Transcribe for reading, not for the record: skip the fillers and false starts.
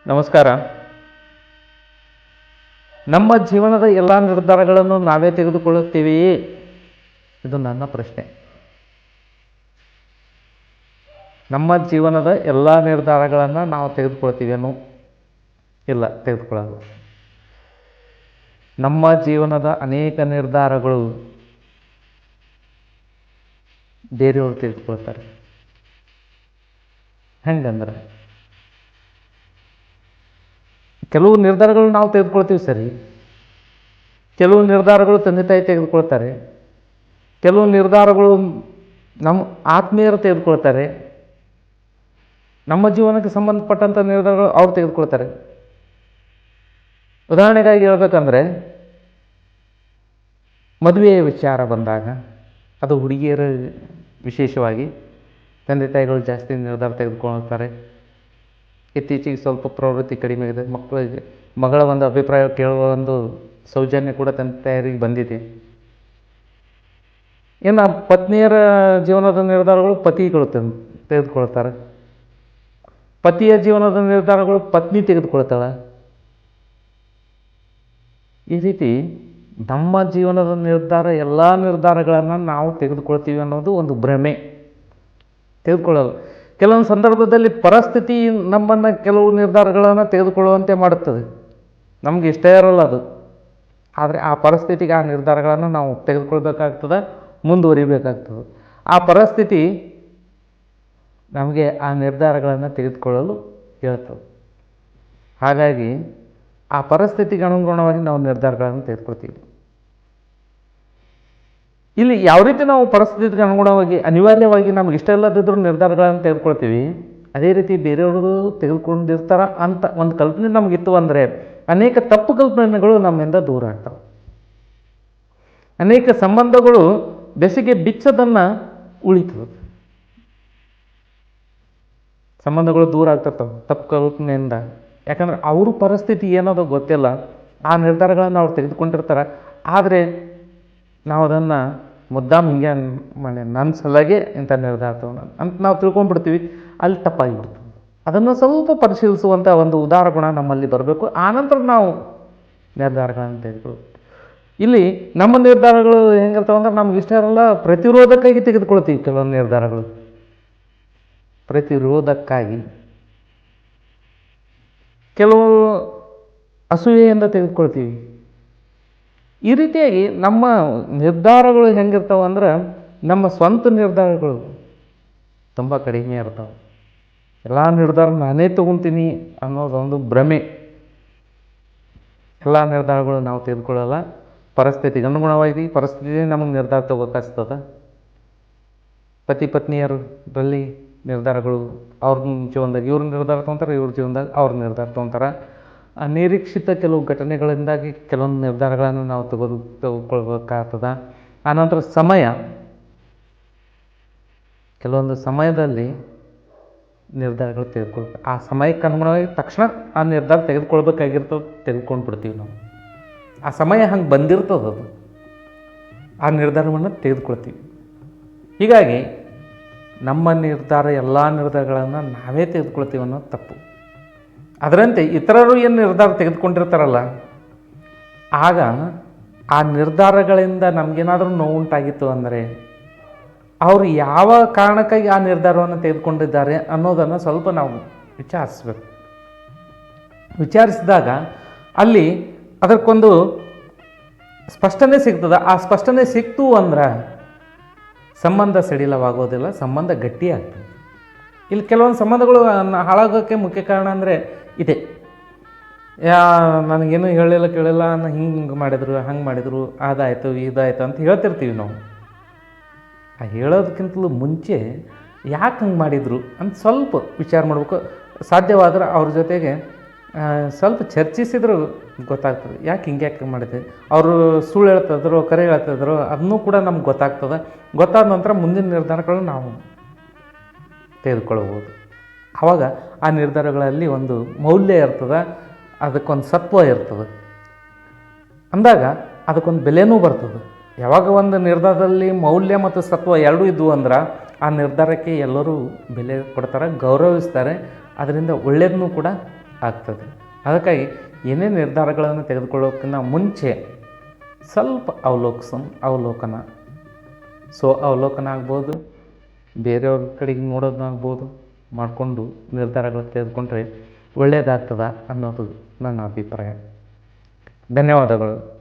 ನಮಸ್ಕಾರ. ನಮ್ಮ ಜೀವನದ ಎಲ್ಲ ನಿರ್ಧಾರಗಳನ್ನು ನಾವೇ ತೆಗೆದುಕೊಳ್ಳುತ್ತೀವೆಯೇ? ಇದು ನನ್ನ ಪ್ರಶ್ನೆ. ನಮ್ಮ ಜೀವನದ ಎಲ್ಲ ನಿರ್ಧಾರಗಳನ್ನು ನಾವು ತೆಗೆದುಕೊಳ್ತೀವೇನೋ? ಇಲ್ಲ, ತೆಗೆದುಕೊಳ್ಳೋದು. ನಮ್ಮ ಜೀವನದ ಅನೇಕ ನಿರ್ಧಾರಗಳು ಬೇರೆಯವರು ತೆಗೆದುಕೊಳ್ತಾರೆ. ಹೆಂಗಂದ್ರೆ, ಕೆಲವು ನಿರ್ಧಾರಗಳು ನಾವು ತೆಗೆದುಕೊಳ್ತೀವಿ ಸರಿ, ಕೆಲವು ನಿರ್ಧಾರಗಳು ತಂದೆ ತಾಯಿ ತೆಗೆದುಕೊಳ್ತಾರೆ, ಕೆಲವು ನಿರ್ಧಾರಗಳು ನಮ್ಮ ಆತ್ಮೀಯರು ತೆಗೆದುಕೊಳ್ತಾರೆ, ನಮ್ಮ ಜೀವನಕ್ಕೆ ಸಂಬಂಧಪಟ್ಟಂಥ ನಿರ್ಧಾರಗಳು ಅವ್ರು ತೆಗೆದುಕೊಳ್ತಾರೆ. ಉದಾಹರಣೆಗಾಗಿ ಹೇಳ್ಬೇಕಂದ್ರೆ, ಮದುವೆಯ ವಿಚಾರ ಬಂದಾಗ ಅದು ಹುಡುಗಿಯರ ವಿಶೇಷವಾಗಿ ತಂದೆ ತಾಯಿಗಳು ಜಾಸ್ತಿ ನಿರ್ಧಾರ ತೆಗೆದುಕೊಳ್ತಾರೆ. ಇತ್ತೀಚೆಗೆ ಸ್ವಲ್ಪ ಪ್ರವೃತ್ತಿ ಕಡಿಮೆ ಇದೆ. ಮಗಳ ಒಂದು ಅಭಿಪ್ರಾಯ ಕೇಳುವ ಒಂದು ಸೌಜನ್ಯ ಕೂಡ ತಂದೆ ತಾಯರಿಗೆ ಬಂದಿದೆ. ಇನ್ನು ಪತ್ನಿಯರ ಜೀವನದ ನಿರ್ಧಾರಗಳು ಪತಿಗಳು ತೆಗೆದುಕೊಳ್ತಾರೆ. ಪತಿಯ ಜೀವನದ ನಿರ್ಧಾರಗಳು ಪತ್ನಿ ತೆಗೆದುಕೊಳ್ತಾಳೆ. ಈ ರೀತಿ ನಮ್ಮ ಜೀವನದ ನಿರ್ಧಾರ, ಎಲ್ಲ ನಿರ್ಧಾರಗಳನ್ನು ನಾವು ತೆಗೆದುಕೊಳ್ತೀವಿ ಅನ್ನೋದು ಒಂದು ಭ್ರಮೆ. ತೆಗೆದುಕೊಳ್ಳಲ್ಲ. ಕೆಲವೊಂದು ಸಂದರ್ಭದಲ್ಲಿ ಪರಿಸ್ಥಿತಿ ನಮ್ಮನ್ನು ಕೆಲವು ನಿರ್ಧಾರಗಳನ್ನು ತೆಗೆದುಕೊಳ್ಳುವಂತೆ ಮಾಡುತ್ತದೆ. ನಮಗೆ ಇಷ್ಟ ಇರೋಲ್ಲ ಅದು, ಆದರೆ ಆ ಪರಿಸ್ಥಿತಿಗೆ ಆ ನಿರ್ಧಾರಗಳನ್ನು ನಾವು ತೆಗೆದುಕೊಳ್ಬೇಕಾಗ್ತದೆ, ಮುಂದುವರಿಬೇಕಾಗ್ತದೆ. ಆ ಪರಿಸ್ಥಿತಿ ನಮಗೆ ಆ ನಿರ್ಧಾರಗಳನ್ನು ತೆಗೆದುಕೊಳ್ಳಲು ಹೇಳ್ತದೆ. ಹಾಗಾಗಿ ಆ ಪರಿಸ್ಥಿತಿಗೆ ಅನುಗುಣವಾಗಿ ನಾವು ನಿರ್ಧಾರಗಳನ್ನು ತೆಗೆದುಕೊಳ್ತೀವಿ. ಇಲ್ಲಿ ಯಾವ ರೀತಿ ನಾವು ಪರಿಸ್ಥಿತಿಗೆ ಅನುಗುಣವಾಗಿ ಅನಿವಾರ್ಯವಾಗಿ ನಮ್ಗೆ ಇಷ್ಟ ಇಲ್ಲದಿದ್ದರೂ ನಿರ್ಧಾರಗಳನ್ನು ತೆಗೆದುಕೊಳ್ತೀವಿ, ಅದೇ ರೀತಿ ಬೇರೆಯವರು ತೆಗೆದುಕೊಂಡಿರ್ತಾರ ಅಂತ ಒಂದು ಕಲ್ಪನೆ ನಮಗಿತ್ತು ಅಂದರೆ ಅನೇಕ ತಪ್ಪು ಕಲ್ಪನೆಗಳು ನಮ್ಮಿಂದ ದೂರ ಆಗ್ತವೆ. ಅನೇಕ ಸಂಬಂಧಗಳು ಬೆಸಿಗೆ ಬಿಚ್ಚೋದನ್ನು ಉಳಿತವೆ. ಸಂಬಂಧಗಳು ದೂರ ಆಗ್ತಿರ್ತವೆ ತಪ್ಪು ಕಲ್ಪನೆಯಿಂದ. ಯಾಕಂದರೆ ಅವ್ರ ಪರಿಸ್ಥಿತಿ ಏನೋದು ಗೊತ್ತಿಲ್ಲ, ಆ ನಿರ್ಧಾರಗಳನ್ನು ಅವ್ರು ತೆಗೆದುಕೊಂಡಿರ್ತಾರೆ. ಆದರೆ ನಾವು ಅದನ್ನು ಮುದ್ದಾಂ ಹಿಂಗೆ ಮಾಡಿ ನನ್ನ ಸಲಗೆ ಇಂಥ ನಿರ್ಧಾರ ತಗೊಂಡು ಅಂತ ನಾವು ತಿಳ್ಕೊಂಡ್ಬಿಡ್ತೀವಿ. ಅಲ್ಲಿ ತಪ್ಪಾಗಿಬಿಡ್ತೀವಿ. ಅದನ್ನು ಸ್ವಲ್ಪ ಪರಿಶೀಲಿಸುವಂಥ ಒಂದು ಉದಾರ ಗುಣ ನಮ್ಮಲ್ಲಿ ಬರಬೇಕು. ಆನಂತರ ನಾವು ನಿರ್ಧಾರಗಳನ್ನು ತೆಗೆದುಕೊಳ್ತೀವಿ. ಇಲ್ಲಿ ನಮ್ಮ ನಿರ್ಧಾರಗಳು ಹೆಂಗಿರ್ತಾವೆ ಅಂದ್ರೆ, ನಮ್ಗೆ ಇಷ್ಟ ಇರಲ್ಲ, ಪ್ರತಿರೋಧಕ್ಕಾಗಿ ತೆಗೆದುಕೊಳ್ತೀವಿ. ಕೆಲವೊಂದು ನಿರ್ಧಾರಗಳು ಪ್ರತಿರೋಧಕ್ಕಾಗಿ, ಕೆಲವು ಅಸೂಯೆಯಿಂದ ತೆಗೆದುಕೊಳ್ತೀವಿ. ಈ ರೀತಿಯಾಗಿ ನಮ್ಮ ನಿರ್ಧಾರಗಳು ಹೆಂಗಿರ್ತಾವೆ ಅಂದ್ರೆ, ನಮ್ಮ ಸ್ವಂತ ನಿರ್ಧಾರಗಳು ತುಂಬ ಕಡಿಮೆ ಇರ್ತಾವೆ. ಎಲ್ಲ ನಿರ್ಧಾರ ನಾನೇ ತೊಗೊತೀನಿ ಅನ್ನೋದೊಂದು ಭ್ರಮೆ. ಎಲ್ಲ ನಿರ್ಧಾರಗಳು ನಾವು ತೆಗೆದುಕೊಳ್ಳಲ್ಲ. ಪರಿಸ್ಥಿತಿಗೆ ಅನುಗುಣವಾಗಿ ಪರಿಸ್ಥಿತಿ ನಮಗೆ ನಿರ್ಧಾರ ತಗೋಬೇಕಾಗ್ತದೆ. ಪತಿ ಪತ್ನಿಯರಲ್ಲಿ ನಿರ್ಧಾರಗಳು, ಅವ್ರ ಜೀವನದಾಗ ಇವ್ರ ನಿರ್ಧಾರ ತೊಗೊತಾರೆ, ಇವ್ರ ಜೀವನದಾಗ ಅವ್ರ ನಿರ್ಧಾರ ತೊಗೊತಾರೆ. ಅನಿರೀಕ್ಷಿತ ಕೆಲವು ಘಟನೆಗಳಿಂದಾಗಿ ಕೆಲವೊಂದು ನಿರ್ಧಾರಗಳನ್ನು ನಾವು ತೆಗೆದುಕೊಳ್ಬೇಕಾಗ್ತದೆ. ಆನಂತರ ಸಮಯ, ಕೆಲವೊಂದು ಸಮಯದಲ್ಲಿ ನಿರ್ಧಾರಗಳು ತೆಗೆದುಕೊಳ್ಬೇಕು. ಆ ಸಮಯಕ್ಕೆ ಅನುಗುಣವಾಗಿ ತಕ್ಷಣ ಆ ನಿರ್ಧಾರ ತೆಗೆದುಕೊಳ್ಬೇಕಾಗಿರ್ತದೆ, ತೆಗೆದುಕೊಂಡು ಬಿಡ್ತೀವಿ ನಾವು. ಆ ಸಮಯ ಹಂಗೆ ಬಂದಿರ್ತದೆ, ಅದು ಆ ನಿರ್ಧಾರವನ್ನು ತೆಗೆದುಕೊಳ್ತೀವಿ. ಹೀಗಾಗಿ ನಮ್ಮ ನಿರ್ಧಾರ, ಎಲ್ಲ ನಿರ್ಧಾರಗಳನ್ನು ನಾವೇ ತೆಗೆದುಕೊಳ್ತೀವಿ ಅನ್ನೋದು ತಪ್ಪು. ಅದರಂತೆ ಇತರರು ಏನು ನಿರ್ಧಾರ ತೆಗೆದುಕೊಂಡಿರ್ತಾರಲ್ಲ, ಆಗ ಆ ನಿರ್ಧಾರಗಳಿಂದ ನಮಗೇನಾದರೂ ನೋವುಂಟಾಗಿತ್ತು ಅಂದರೆ ಅವರು ಯಾವ ಕಾರಣಕ್ಕಾಗಿ ಆ ನಿರ್ಧಾರವನ್ನು ತೆಗೆದುಕೊಂಡಿದ್ದಾರೆ ಅನ್ನೋದನ್ನು ಸ್ವಲ್ಪ ನಾವು ವಿಚಾರಿಸ್ಬೇಕು. ವಿಚಾರಿಸಿದಾಗ ಅಲ್ಲಿ ಅದಕ್ಕೊಂದು ಸ್ಪಷ್ಟನೆ ಸಿಗ್ತದೆ. ಆ ಸ್ಪಷ್ಟನೆ ಸಿಕ್ತು ಅಂದ್ರೆ ಸಂಬಂಧ ಸಡಿಲವಾಗೋದಿಲ್ಲ, ಸಂಬಂಧ ಗಟ್ಟಿಯಾಗ್ತದೆ. ಇಲ್ಲಿ ಕೆಲವೊಂದು ಸಂಬಂಧಗಳು ಹಾಳಾಗೋಕ್ಕೆ ಮುಖ್ಯ ಕಾರಣ ಅಂದರೆ ಇದೆ. ನನಗೇನು ಹೇಳಿಲ್ಲ ಕೇಳಿಲ್ಲ, ಹಿಂಗೆ ಮಾಡಿದ್ರು, ಹಂಗೆ ಮಾಡಿದರು, ಅದಾಯಿತು ಇದಾಯಿತು ಅಂತ ಹೇಳ್ತಿರ್ತೀವಿ ನಾವು. ಆ ಹೇಳೋದಕ್ಕಿಂತಲೂ ಮುಂಚೆ ಯಾಕೆ ಹಂಗೆ ಮಾಡಿದರು ಅಂತ ಸ್ವಲ್ಪ ವಿಚಾರ ಮಾಡಬೇಕು. ಸಾಧ್ಯವಾದ್ರೆ ಅವ್ರ ಜೊತೆಗೆ ಸ್ವಲ್ಪ ಚರ್ಚಿಸಿದ್ರು ಗೊತ್ತಾಗ್ತದೆ, ಯಾಕೆ ಹಿಂಗೆ ಮಾಡಿದೆ, ಅವರು ಸುಳ್ಳು ಹೇಳ್ತಿದ್ರು ಕರೆ ಹೇಳ್ತಿದ್ರು, ಅದನ್ನೂ ಕೂಡ ನಮ್ಗೆ ಗೊತ್ತಾಗ್ತದೆ. ಗೊತ್ತಾದ ನಂತರ ಮುಂದಿನ ನಿರ್ಧಾರಗಳನ್ನು ನಾವು ತೆಗೆದುಕೊಳ್ಳಬಹುದು. ಆವಾಗ ಆ ನಿರ್ಧಾರಗಳಲ್ಲಿ ಒಂದು ಮೌಲ್ಯ ಇರ್ತದೆ, ಅದಕ್ಕೊಂದು ಸತ್ವ ಇರ್ತದೆ. ಅಂದಾಗ ಅದಕ್ಕೊಂದು ಬೆಲೆನೂ ಬರ್ತದೆ. ಯಾವಾಗ ಒಂದು ನಿರ್ಧಾರದಲ್ಲಿ ಮೌಲ್ಯ ಮತ್ತು ಸತ್ವ ಎರಡೂ ಇದ್ವು ಅಂದ್ರೆ ಆ ನಿರ್ಧಾರಕ್ಕೆ ಎಲ್ಲರೂ ಬೆಲೆ ಕೊಡ್ತಾರೆ, ಗೌರವಿಸ್ತಾರೆ. ಅದರಿಂದ ಒಳ್ಳೆಯದನ್ನು ಕೂಡ ಆಗ್ತದೆ. ಅದಕ್ಕಾಗಿ ಏನೇ ನಿರ್ಧಾರಗಳನ್ನು ತೆಗೆದುಕೊಳ್ಳೋಕ್ಕಿಂತ ಮುಂಚೆ ಸ್ವಲ್ಪ ಅವಲೋಕನ ಅವಲೋಕನ ಆಗ್ಬೋದು, ಬೇರೆಯವ್ರ ಕಡೆಗೆ ನೋಡೋದಾಗ್ಬೋದು ಮಾಡಿಕೊಂಡು ನಿರ್ಧಾರಗಳು ತೆಗೆದುಕೊಂಡ್ರೆ ಒಳ್ಳೆಯದಾಗ್ತದ ಅನ್ನೋದು ನನ್ನ ಅಭಿಪ್ರಾಯ. ಧನ್ಯವಾದಗಳು.